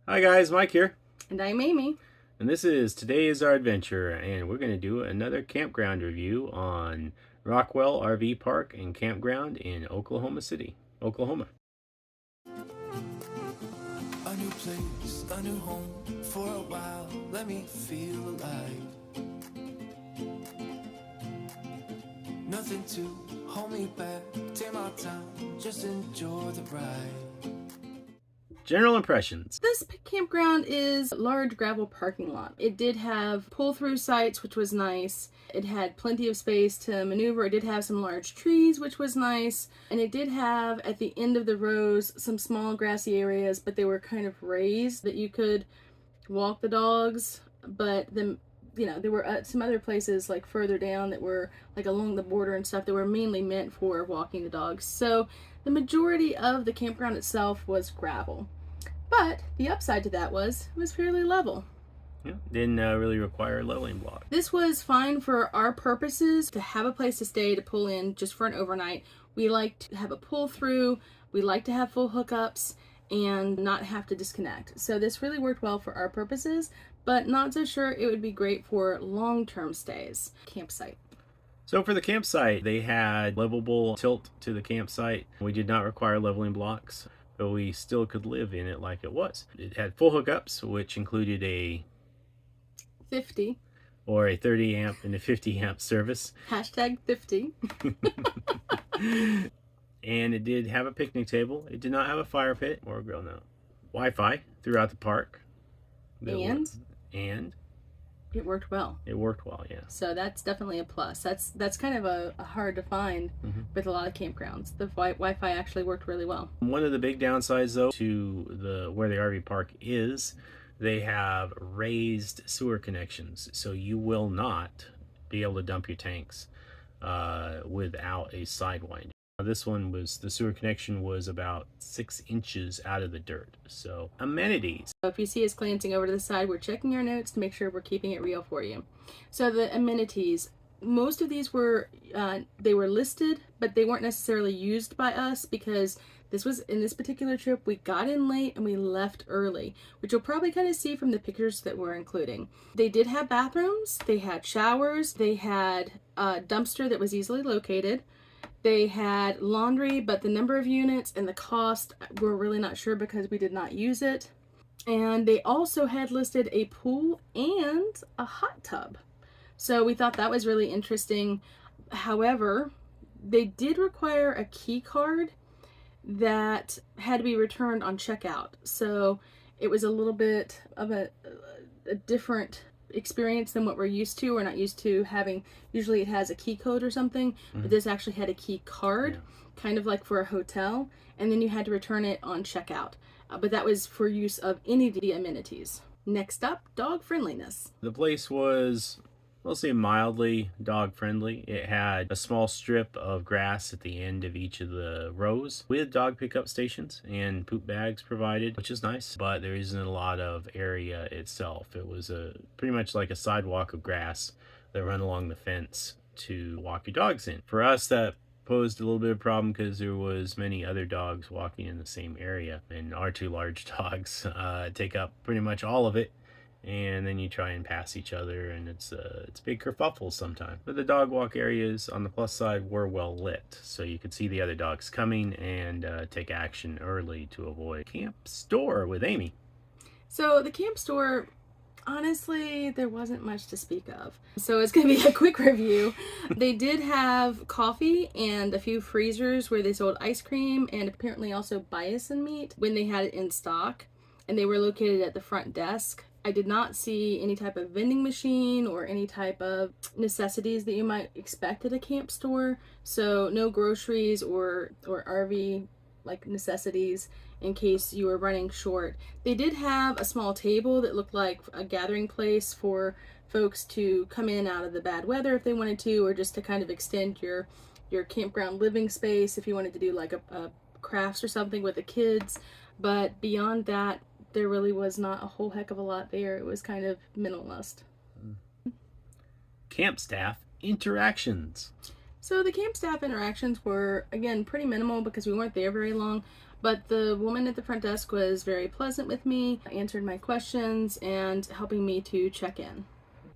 Hi guys, Mike here, And I'm Amy. and today is our adventure, and we're going to do another campground review on Rockwell RV Park and Campground in Oklahoma City, Oklahoma. A new place, a new home for a while. Let me feel alive. Nothing to hold me back. Take my time, just enjoy the ride. General impressions. This campground is a large gravel parking lot. It did have pull-through sites, which was nice. It had plenty of space to maneuver. It did have some large trees, which was nice. And it did have, at the end of the rows, some small grassy areas, but they were kind of raised that you could walk the dogs. But then, there were some other places like further down that were like along the border and stuff that were mainly meant for walking the dogs. So the majority of the campground itself was gravel. But the upside to that was it was fairly level. Yeah, didn't really require a leveling block. This was fine for our purposes to have a place to stay, to pull in just for an overnight. We like to have a pull through, we like to have full hookups and not have to disconnect. So this really worked well for our purposes, but not so sure it would be great for long-term stays. Campsite. So for the campsite, they had livable tilt to the campsite. We did not require leveling blocks, but we still could live in it like it was. It had full hookups, which included a 50. Or a 30 amp and a 50 amp service. Hashtag 50. And it did have a picnic table. It did not have a fire pit or a grill, no. Wi-Fi throughout the park. And it worked well. It worked well, yeah. So that's definitely a plus. That's kind of a hard to find with a lot of campgrounds. The Wi-Fi actually worked really well. One of the big downsides, though, to where the RV park is, they have raised sewer connections, so you will not be able to dump your tanks without a sidewinder. The sewer connection was about 6 inches out of the dirt. So amenities. So if you see us glancing over to the side, we're checking our notes to make sure we're keeping it real for you. So the amenities, most of these were they were listed, but they weren't necessarily used by us because this was in this particular trip we got in late and we left early, which you'll probably kind of see from the pictures that we're including. They did have bathrooms, they had showers, they had a dumpster that was easily located. They had laundry, but the number of units and the cost, we're really not sure because we did not use it. And they also had listed a pool and a hot tub. So we thought that was really interesting. However, they did require a key card that had to be returned on checkout. So it was a little bit of a different experience than what we're used to. We're not used to having, usually it has a key code or something, but this actually had a key card, kind of like for a hotel, and then you had to return it on checkout. But that was for use of any of the amenities. Next up, dog friendliness. The place was, we'll say, mildly dog friendly. It had a small strip of grass at the end of each of the rows with dog pickup stations and poop bags provided, which is nice, but there isn't a lot of area itself. It was pretty much like a sidewalk of grass that run along the fence to walk your dogs in. For us, that posed a little bit of problem because there was many other dogs walking in the same area, and our two large dogs take up pretty much all of it. And then you try and pass each other, and it's big kerfuffles sometimes. But the dog walk areas on the plus side were well lit, so you could see the other dogs coming and take action early to avoid camp store with Amy. So the camp store, honestly, there wasn't much to speak of. So it's going to be a quick review. They did have coffee and a few freezers where they sold ice cream and apparently also bison meat when they had it in stock. And they were located at the front desk. I did not see any type of vending machine or any type of necessities that you might expect at a camp store. So no groceries or RV like necessities in case you were running short. They did have a small table that looked like a gathering place for folks to come in out of the bad weather if they wanted to, or just to kind of extend your campground living space if you wanted to do like a crafts or something with the kids. But beyond that, there really was not a whole heck of a lot there. It was kind of minimalist. Camp staff interactions. So the camp staff interactions were, again, pretty minimal because we weren't there very long. But the woman at the front desk was very pleasant with me, answered my questions, and helping me to check in.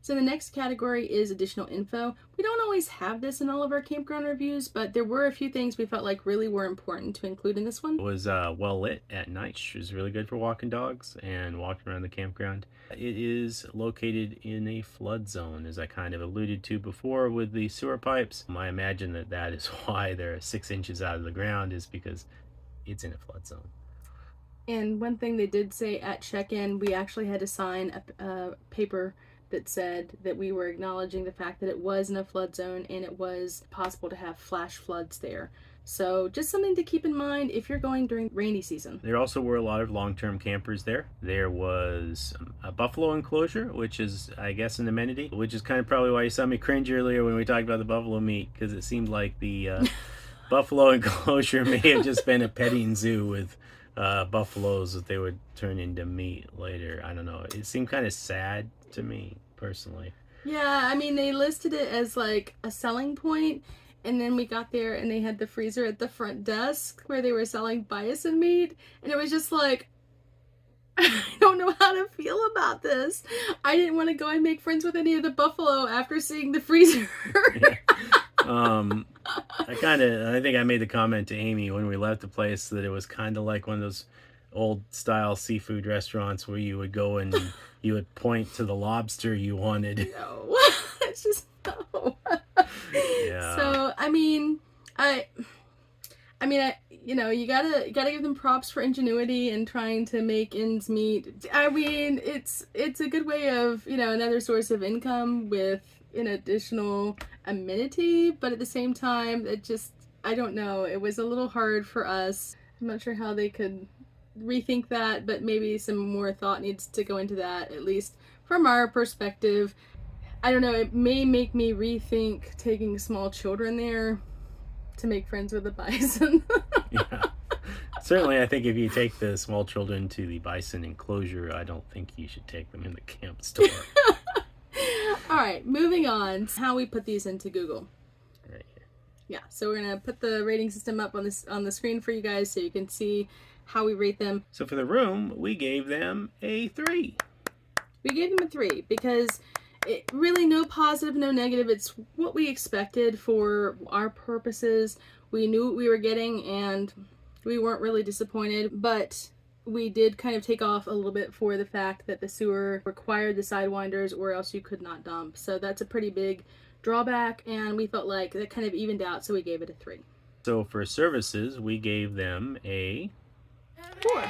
So the next category is additional info. We don't always have this in all of our campground reviews, but there were a few things we felt like really were important to include in this one. It was well lit at night, which is really good for walking dogs and walking around the campground. It is located in a flood zone, as I kind of alluded to before with the sewer pipes. I imagine that is why they're 6 inches out of the ground, is because it's in a flood zone. And one thing they did say at check-in, we actually had to sign a paper that said that we were acknowledging the fact that it was in a flood zone and it was possible to have flash floods there. So just something to keep in mind if you're going during rainy season. There also were a lot of long-term campers there. There was a buffalo enclosure, which is, I guess, an amenity, which is kind of probably why you saw me cringe earlier when we talked about the buffalo meat, because it seemed like the buffalo enclosure may have just been a petting zoo with buffaloes that they would turn into meat later. I don't know. It seemed kind of sad to me, personally. Yeah, I mean, they listed it as like a selling point, and then we got there and they had the freezer at the front desk where they were selling bison meat, and it was just like, I don't know how to feel about this. I didn't want to go and make friends with any of the buffalo after seeing the freezer. Yeah. I think I made the comment to Amy when we left the place that it was kind of like one of those old style seafood restaurants where you would go and you would point to the lobster you wanted. No, it's just no. Yeah. So you gotta give them props for ingenuity and trying to make ends meet. I mean, it's a good way of, another source of income with an additional amenity, but at the same time, I don't know, it was a little hard for us. I'm not sure how they could rethink that, but maybe some more thought needs to go into that, at least from our perspective. I don't know, it may make me rethink taking small children there to make friends with the bison. Yeah. Certainly, I think if you take the small children to the bison enclosure, I don't think you should take them in the camp store. All right, moving on. How we put these into Google. Right here. Yeah, so we're gonna put the rating system up on the screen for you guys so you can see how we rate them. So for the room, we gave them a 3. We gave them a 3 because it really no positive, no negative. It's what we expected for our purposes. We knew what we were getting and we weren't really disappointed, but we did kind of take off a little bit for the fact that the sewer required the sidewinders or else you could not dump. So that's a pretty big drawback, and we felt like that kind of evened out, so we gave it a 3. So for services, we gave them a 4.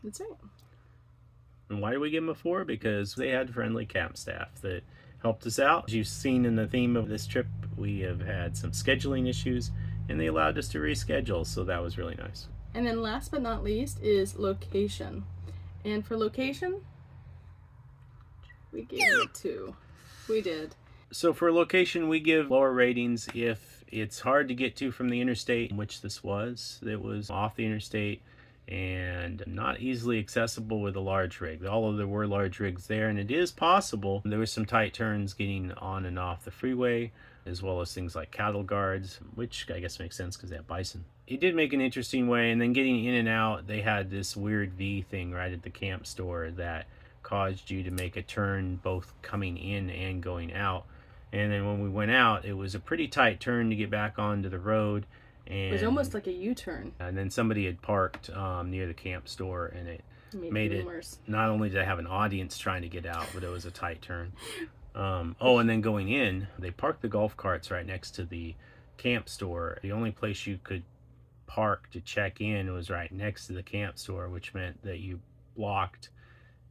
That's right. And why did we give them a 4? Because they had friendly camp staff that helped us out. As you've seen in the theme of this trip, we have had some scheduling issues, and they allowed us to reschedule, so that was really nice. And then last but not least is location. And for location, we gave it a 2. We did. So for location, we give lower ratings if it's hard to get to from the interstate, which this was. It was off the interstate and not easily accessible with a large rig. Although there were large rigs there, and it is possible. There were some tight turns getting on and off the freeway, as well as things like cattle guards, which I guess makes sense because they have bison. It did make an interesting way, and then getting in and out, they had this weird V thing right at the camp store that caused you to make a turn both coming in and going out. And then when we went out, it was a pretty tight turn to get back onto the road. And it was almost like a U-turn. And then somebody had parked near the camp store, and it made it worse. Not only did I have an audience trying to get out, but it was a tight turn. And then going in, they parked the golf carts right next to the camp store. The only place you could park to check in was right next to the camp store, which meant that you blocked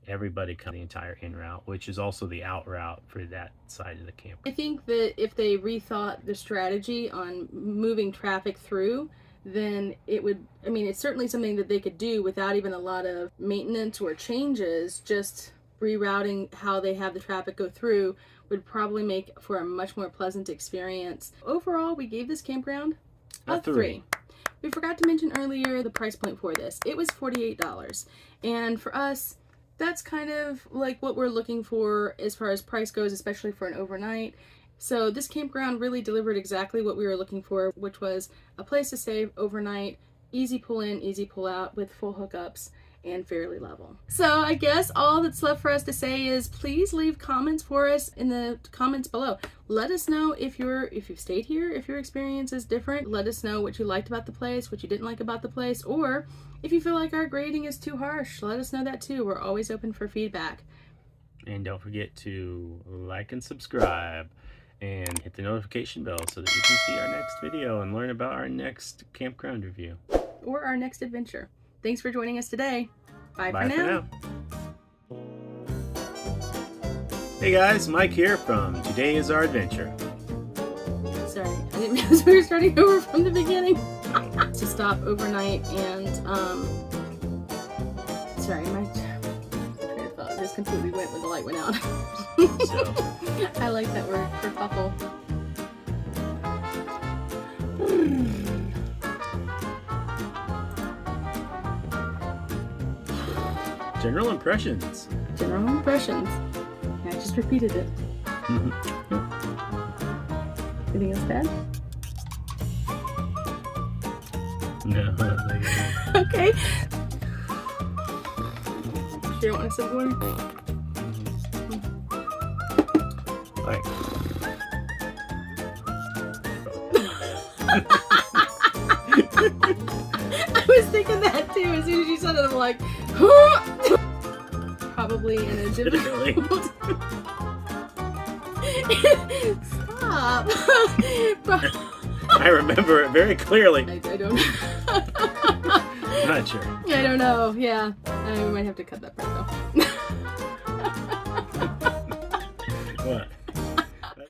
everybody coming the entire in route, which is also the out route for that side of the camp. I think that if they rethought the strategy on moving traffic through, then it's certainly something that they could do without even a lot of maintenance or changes. Just rerouting how they have the traffic go through would probably make for a much more pleasant experience. Overall, we gave this campground a 3. We forgot to mention earlier the price point for this. It was $48. And for us, that's kind of like what we're looking for as far as price goes, especially for an overnight. So this campground really delivered exactly what we were looking for, which was a place to stay overnight easy pull in, easy pull out with full hookups and fairly level. So I guess all that's left for us to say is please leave comments for us in the comments below. Let us know if you've stayed here, if your experience is different. Let us know what you liked about the place, what you didn't like about the place, or if you feel like our grading is too harsh, let us know that too. We're always open for feedback. And don't forget to like and subscribe and hit the notification bell so that you can see our next video and learn about our next campground review. Or our next adventure. Thanks for joining us today. Bye Bye for now. Hey guys, Mike here from Today Is Our Adventure. Sorry, I didn't realize we were starting over from the beginning. To stop overnight and, sorry, my train of thought just completely went when the light went out. So, I like that word for couple. general impressions. General impressions. I just repeated it. Anything else bad? No. Okay. You don't want to sip water? Alright. I was thinking that too. As soon as you said it, I'm like, probably in a difficult. Stop. I remember it very clearly. I don't. I'm not sure. I don't know. Yeah, we might have to cut that part though.